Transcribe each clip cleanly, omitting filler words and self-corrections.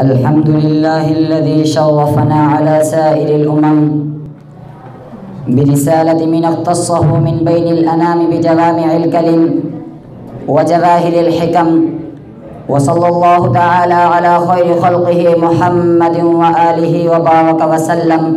अल्हम्दुलिल्लाहिल्लज़ी शर्रफ़ना अला साइरिल उमम बिरिसालति मन अख़्तस्सहु मिन बैनिल अनामि बिजवामिइल कलिम व जवाहिरिल हिकम व सल्लल्लाहु तआला अला खैरि खल्क़िहि मुहम्मदिन व आलिहि व बारक व सल्लम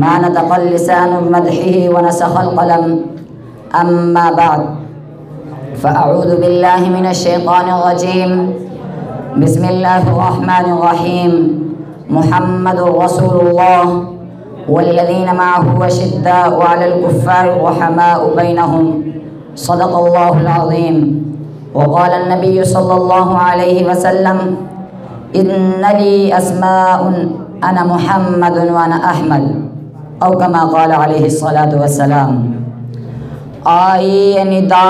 मा नतक़ल लिसानु बिमदहिहि व नसख़ल क़लम अम्मा बअद फ़अऊज़ु बिल्लाहि मिनश शैतानिर रजीम बिस्मिल्लाहिर रहमानिर रहीम मुहम्मदुर रसूलुल्लाह वल्लज़ीना मअहु अशिद्दाउ अलल कुफ़्फ़ारि रुहमाउ बैनहुम सदक़ल्लाहुल अज़ीम व क़ाला नबिय्यु सल्लल्लाहु अलैहि वसल्लम इन्ना ली अस्माउन अना मुहम्मदुन व अना अहमद औ कमा क़ाला अलैहि सलातु वस्सलाम। आई निदा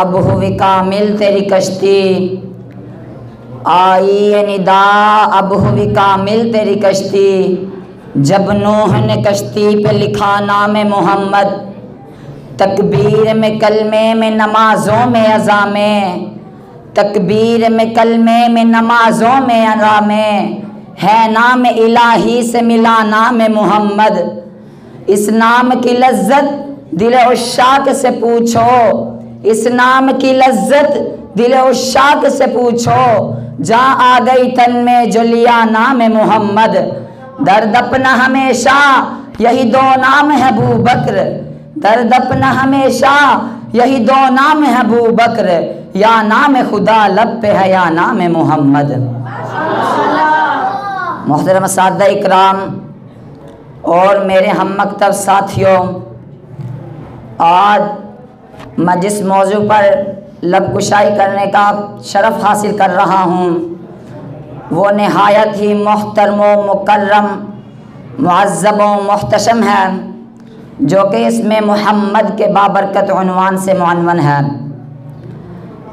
अब हुई कामिल तेरी कश्ती, आई निदा अब हुई कामिल तेरी कश्ती, जब नूह ने कश्ती पे लिखा नाम मोहम्मद, तकबीर में कलमे में नमाज़ों में अज़ा में, तकबीर में कलमे में नमाज़ों में अज़ा में, है नाम इलाही से मिला नाम मोहम्मद। इस नाम की लज्जत दिल उश्शाक से पूछो, इस नाम की लज्जत दिल उश्शाक से पूछो, जा आ गई तन में जो लिया नाम मोहम्मद। दर्द अपना हमेशा यही दो नाम है अबू बकर, दर्द अपना हमेशा यही दो नाम है अबू बकर, या नाम खुदा लब पे है या नाम मोहम्मद। मोहतरम सादा इकराम और मेरे हम मकतब साथियों, आज मैं जिस मौजू पर लबकुशाई करने का शरफ़ हासिल कर रहा हूँ वो नहायत ही मोहतरम व मुकर्रम मुअज़्ज़ब व मुहतशम है, जो कि इसमें मोहम्मद के बाबरकत उन्वान से मुअन्वन है।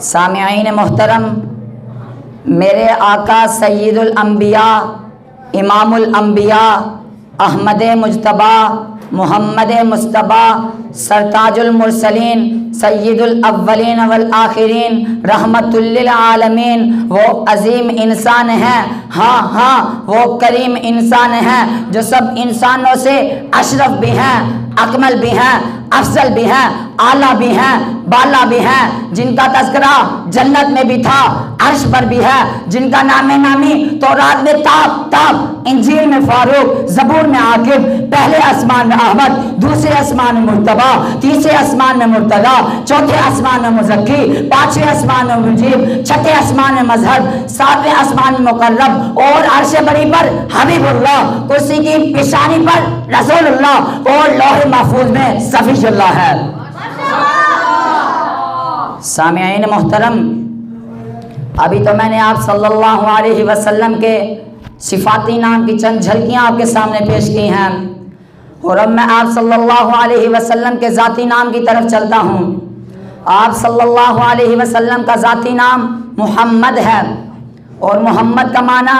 सामिईन मोहतरम, मेरे आका सय्यदुल अंबिया इमामुल अंबिया अहमद मुज्तबा मुहम्मद मुस्तबा सरताजुल मुरसलीन सय्यदुल अव्वलीन वल आखिरीन रहमतुल लिल आलमीन वो अजीम इंसान है, हाँ हाँ वो करीम इंसान है, जो सब इंसानों से अशरफ भी हैं, अकमल भी हैं, अफजल भी हैं, आला भी हैं, बाला भी हैं, जिनका तज़किरा जन्नत में भी था, अर्श पर भी है, जिनका नामे नामी तौरात में ताब, इंजील में फारूक, ज़बूर में आकिब, पहले आसमान में अहमद, दूसरे आसमान में मुर्तबा, तीसरे आसमान में मुर्तदा, चौथे आसमान में मुज़क्की, पांचवें आसमान में मुजीब, छठे आसमान में मजहब, सातवें आसमान में मुकर्रब और अर्श बरी पर हबीबुल्लाह, कुर्सी की पेशानी पर रसूलुल्लाह और लौह महफूज में सफीजुल्लाह है। सामिईन मोहतरम, अभी तो मैंने आप सल्लल्लाहु अलैहि वसल्लम के सिफाती नाम की चंद झलकियाँ आपके सामने पेश की हैं, और अब मैं आप सल्लल्लाहु अलैहि वसल्लम के ज़ाती नाम की तरफ चलता हूँ। आप सल्लल्लाहु अलैहि वसल्लम का ज़ाती नाम मोहम्मद है, और मोहम्मद का माना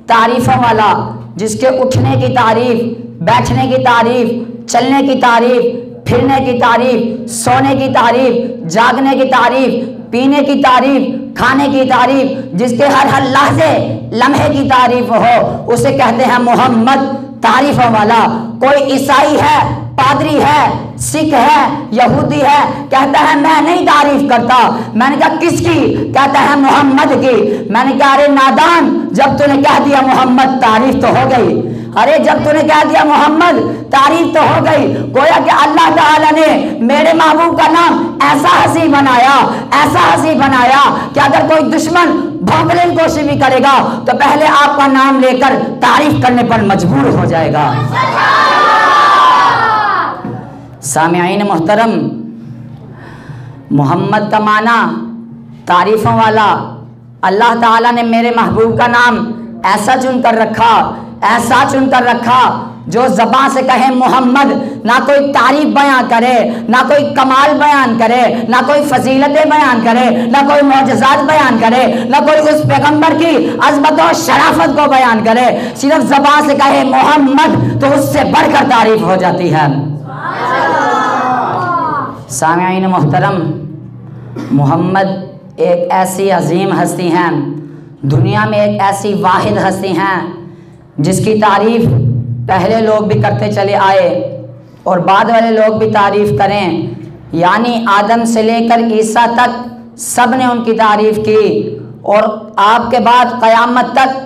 तारीफ़ों वाला, जिसके उठने की तारीफ़, बैठने की तारीफ़, चलने की तारीफ़, फिरने की तारीफ़, सोने की तारीफ़, जागने की तारीफ़, पीने की तारीफ़, खाने की तारीफ़, जिसके हर लहज़े लम्हे की तारीफ़ हो, उसे कहते हैं मोहम्मद, तारीफ़ों वाला। कोई ईसाई है, पादरी है, सिख है, यहूदी है, कहता है मैं नहीं तारीफ़ करता। मैंने कहा किसकी? कहता है मोहम्मद की। मैंने कहा अरे नादान, जब तूने कह दिया मोहम्मद, तारीफ़ तो हो गई। अरे जब तूने कह दिया मोहम्मद, तारीफ तो हो गई। गोया कि अल्लाह ताला ने मेरे महबूब का नाम ऐसा हंसी बनाया, ऐसा हंसी बनाया कि अगर कोई दुश्मन भौंकने की कोशिश भी करेगा तो पहले आपका नाम लेकर तारीफ करने पर मजबूर हो जाएगा। सामिईन मोहतरम, मोहम्मद का माना तारीफों वाला। अल्लाह ताला ने मेरे महबूब का नाम ऐसा चुनकर रखा, ऐसा चुनकर रखा, जो ज़बान से कहे मोहम्मद, ना कोई तारीफ बयान करे, ना कोई कमाल बयान करे, ना कोई फजीलतें बयान करे, ना कोई मौजज़ात बयान करे, ना कोई उस पैगंबर की अज़मत और शराफत को बयान करे। सिर्फ ज़बान से कहे मोहम्मद तो उससे बढ़कर तारीफ हो जाती है। सामिईन मोहतरम, मोहम्मद एक ऐसी अजीम हस्ती हैं दुनिया में एक ऐसी वाहिद हस्ती हैं जिसकी तारीफ़ पहले लोग भी करते चले आए और बाद वाले लोग भी तारीफ़ करें, यानी आदम से लेकर ईसा तक सब ने उनकी तारीफ़ की और आपके बाद क़यामत तक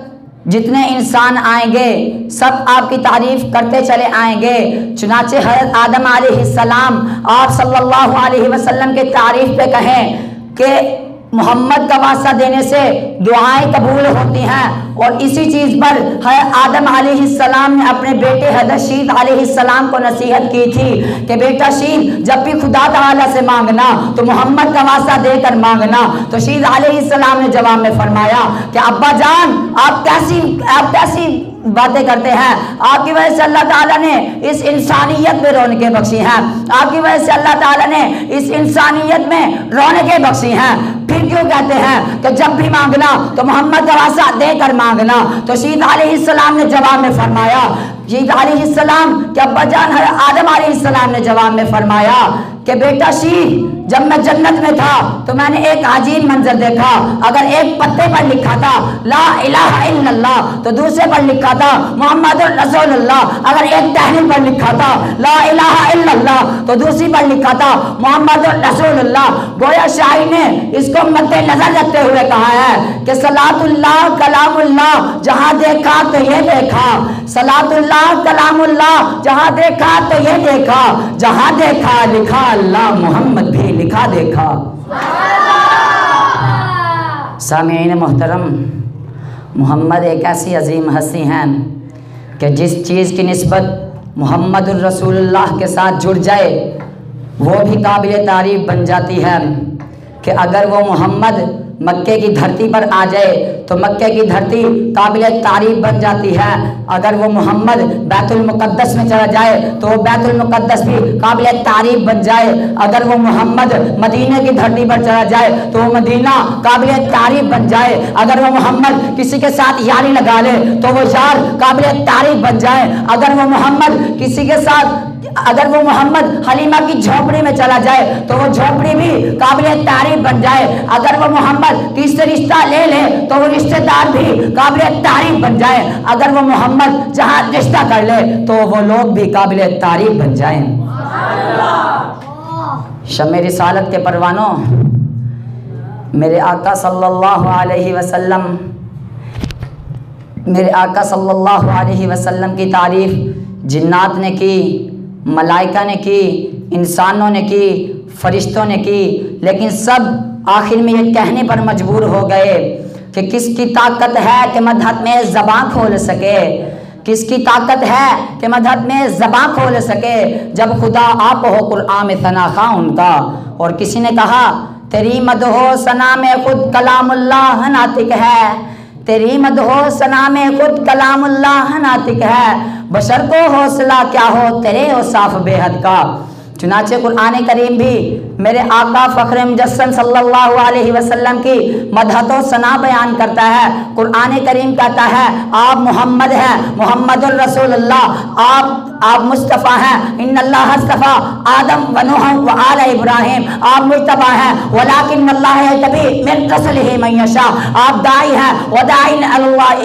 जितने इंसान आएंगे सब आपकी तारीफ़ करते चले आएंगे। चुनाचे हज़रत आदम अलैहिस्सलाम आप सल्लल्लाहु अलैहि वसल्लम के तारीफ़ पे कहें कि मोहम्मद का वास्ता देने से दुआएं कबूल होती हैं, और इसी चीज़ पर हज़रत आदम अलैहिस्सलाम ने अपने बेटे हज़रत शीत अलैहिस्सलाम को नसीहत की थी कि बेटा शीत, जब भी खुदा ताला से मांगना तो मोहम्मद का वास्ता देकर मांगना। तो शीत अलैहिस्सलाम ने जवाब में फरमाया कि अब्बा जान, आप कैसी बातें करते हैं, आपकी वजह से अल्लाह ताला ने इस इंसानियत में रौनकें बख्शी हैं, आपकी वजह से अल्लाह ताला ने इस इंसानियत में रौनकें बख्शी हैं। फिर क्यों कहते हैं कि जब भी मांगना तो मोहम्मद का वास्ता देकर मांगना। तो शीत अलैहिस्सलाम ने जवाब में फरमाया, शीत अलैहिस्सलाम के अब्बा जान आदम अलैहिस्सलाम ने जवाब में फरमाया कि बेटा शीत, जब मैं जन्नत में था तो मैंने एक अजीब मंजर देखा। अगर एक पत्ते पर लिखा था ला इलाहा इल्लल्लाह तो दूसरे पर लिखा था मुहम्मदुर रसूलुल्लाह। अगर एक टहनी पर लिखा था ला इलाहा इल्लल्लाह तो दूसरी पर लिखा था मुहम्मदुर रसूलुल्लाह। गोया शाही ने इसको मद्देनजर रखते हुए कहा है कि सलातुल्लाह कलामुल्लाह, जहां देखा तो ये देखा, सलातुल्लाह कलामुल्लाह, जहां देखा तो ये देखा, जहां देखा लिखा अल्लाह, मोहम्मद भी लिखा देखा। सामीन मोहतरम, मोहम्मद एक ऐसी अजीम हस्ती हैं कि जिस चीज़ की निस्बत मोहम्मदुर रसूलुल्लाह के साथ जुड़ जाए वो भी काबिल तारीफ़ बन जाती है। कि अगर वो मोहम्मद मक्के की धरती पर आ जाए तो मक्के की धरती काबिल तारीफ़ बन जाती है। अगर वो मोहम्मद बैतुल मुक़द्दस में चला जाए तो वो बैतुल मुक़द्दस भी काबिल तारीफ़ बन जाए। अगर वो मोहम्मद मदीने की धरती पर चला जाए तो वो मदीना काबिल तारीफ़ बन जाए। अगर वो मोहम्मद किसी के साथ यारी लगा ले तो वो यार काबिल तारीफ़ बन जाए। अगर वो मोहम्मद किसी के साथ, अगर वो मोहम्मद हलीमा की झोपड़ी में चला जाए तो वो झोपड़ी भी काबिल तारीफ़ बन जाए। अगर वो मोहम्मद किसी से रिश्ता ले ले तो वो रिश्तेदार भी काबिल तारीफ़ बन जाए। अगर वो मोहम्मद जहाँ रिश्ता कर ले तो वो लोग भी काबिल तारीफ़ बन जाएं। शम्मे रिसालत के परवानों, मेरे आका सल्लल्लाहु अलैहि वसल्लम, मेरे आका सल्लल्लाहु अलैहि वसल्लम की तारीफ़ जिन्नात ने की, मलाइका ने की, इंसानों ने की, फरिश्तों ने की, लेकिन सब आखिर में ये कहने पर मजबूर हो गए कि किसकी ताकत है कि मदहत में ज़बान खोल सके, किसकी ताकत है कि मदहत में ज़बान खोल सके, जब खुदा आप हो कुरान में सना खा उनका। और किसी ने कहा तेरी मदहो सना में खुद कलामुल्लाह नातिक है, तेरी मदहो सना में खुद कलामुल्लाह नातिक है, बशर को हौसला क्या हो तेरे औसाफ बेहद का। चुनाचे कुरान करीम भी मेरे आका फ़ख्र मुजस्सम सल्लल्लाहु अलैहि वसल्लम की मदहतो सना बयान करता है। कुरान करीम कहता है आप मोहम्मद हैं, मोहम्मदुर रसूलुल्लाह, आप मुस्तफ़ा हैं। इन्नल्लाह अस्तफ़ा आदम व नूह व आल इब्राहिम, आप मुस्तफ़ा हैं। वलाकिन्नल्लाह यज्तबी मिन रसूलिही मन यशा, आप दाई हैं। व दाइन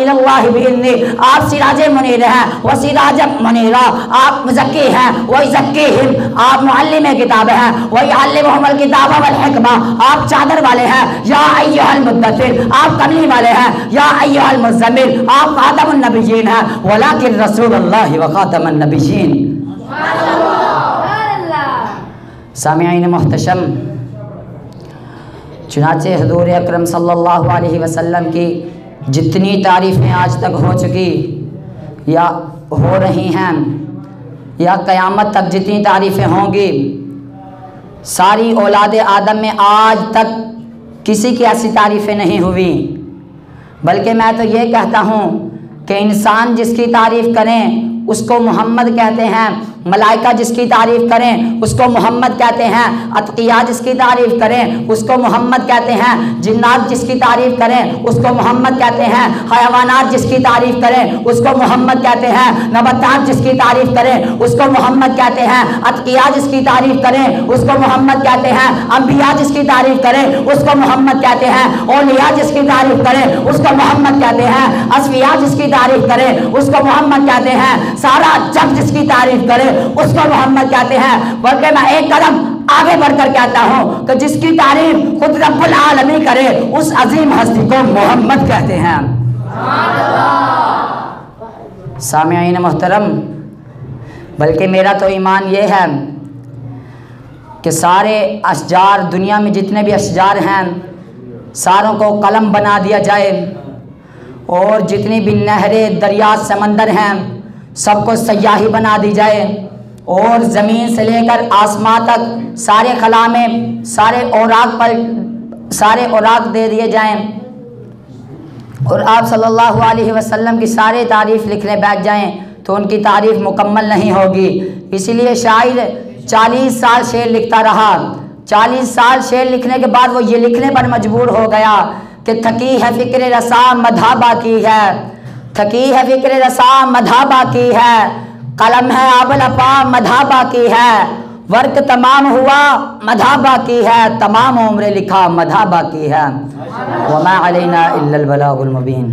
इलल्लाहि बिइज़्नि, आप सिराज मुनीर हैं। व सिराज मुनीरा, आप मुज़क्की हैं। व युज़क्कीहिम, आप मुअल्लिम किताब हैं। व युअल्लिमुहुमुल किताब वल हिकमा, आप चादर वाले हैं। या अय्युहल मुद्दस्सिर, आप कमली वाले हैं। या अय्युहल मुज़्ज़म्मिल, आप खातमुन नबिय्यीन हैं। वलाकिन रसूलुल्लाह व खातमुन नबिय्यीन। सामिईन मुहतशम, चुनाचे हुज़ूर अकरम सल्लल्लाहु अलैहि वसल्लम की जितनी तारीफ़ें आज तक हो चुकी या हो रही हैं या क़यामत तक जितनी तारीफ़ें होंगी, सारी औलाद आदम में आज तक किसी की ऐसी तारीफ़ें नहीं हुई। बल्कि मैं तो ये कहता हूँ कि इंसान जिसकी तारीफ़ करें उसको मोहम्मद कहते हैं। मलाइका जिसकी तारीफ करें उसको मोहम्मद कहते हैं। अतकिया जिसकी तारीफ करें उसको मोहम्मद कहते हैं। जिन्नात जिसकी तारीफ करें उसको मोहम्मद कहते हैं। हयावानात जिसकी तारीफ करें उसको मोहम्मद कहते हैं। नबातात जिसकी तारीफ करें उसको मोहम्मद कहते हैं। अतकिया जिसकी तारीफ करें उसको मोहम्मद कहते हैं। अंबिया जिसकी तारीफ करें उसको मोहम्मद कहते हैं। औलिया जिसकी तारीफ करें उसको मोहम्मद कहते हैं। असफिया जिसकी तारीफ करें उसको मोहम्मद कहते हैं। सारा जग जिसकी तारीफ करे उसको मोहम्मद कहते हैं। बल्कि मैं एक कदम आगे बढ़कर कहता हूं कि जिसकी तारीफ खुद रब्बुल आलमीन करे उस अजीम हस्ती को मोहम्मद कहते हैं। सामिईन मोहतरम, बल्कि मेरा तो ईमान ये है कि सारे अशजार, दुनिया में जितने भी अशजार हैं सारों को कलम बना दिया जाए और जितनी भी नहरें, दरिया, समंदर हैं सबको सयाही बना दी जाए और ज़मीन से लेकर आसमां तक सारे खला में सारे औराक दे दिए जाएं और आप सल्लल्लाहु अलैहि वसल्लम की सारे तारीफ़ लिखने बैठ जाएं तो उनकी तारीफ़ मुकम्मल नहीं होगी। इसीलिए शायर 40 साल शेर लिखता रहा। 40 साल शेर लिखने के बाद वो ये लिखने पर मजबूर हो गया कि थकी है फ़िक्र रसा मधा बाकी है, थकी है फ़िक्र रसा मधा बाकी है, कलम है आबलपा मधा बाकी है, वर्क तमाम हुआ मधा बाकी है, तमाम उम्र लिखा मधा बाकी है। वमा अलैना इल्लल बलागुल मुबीन।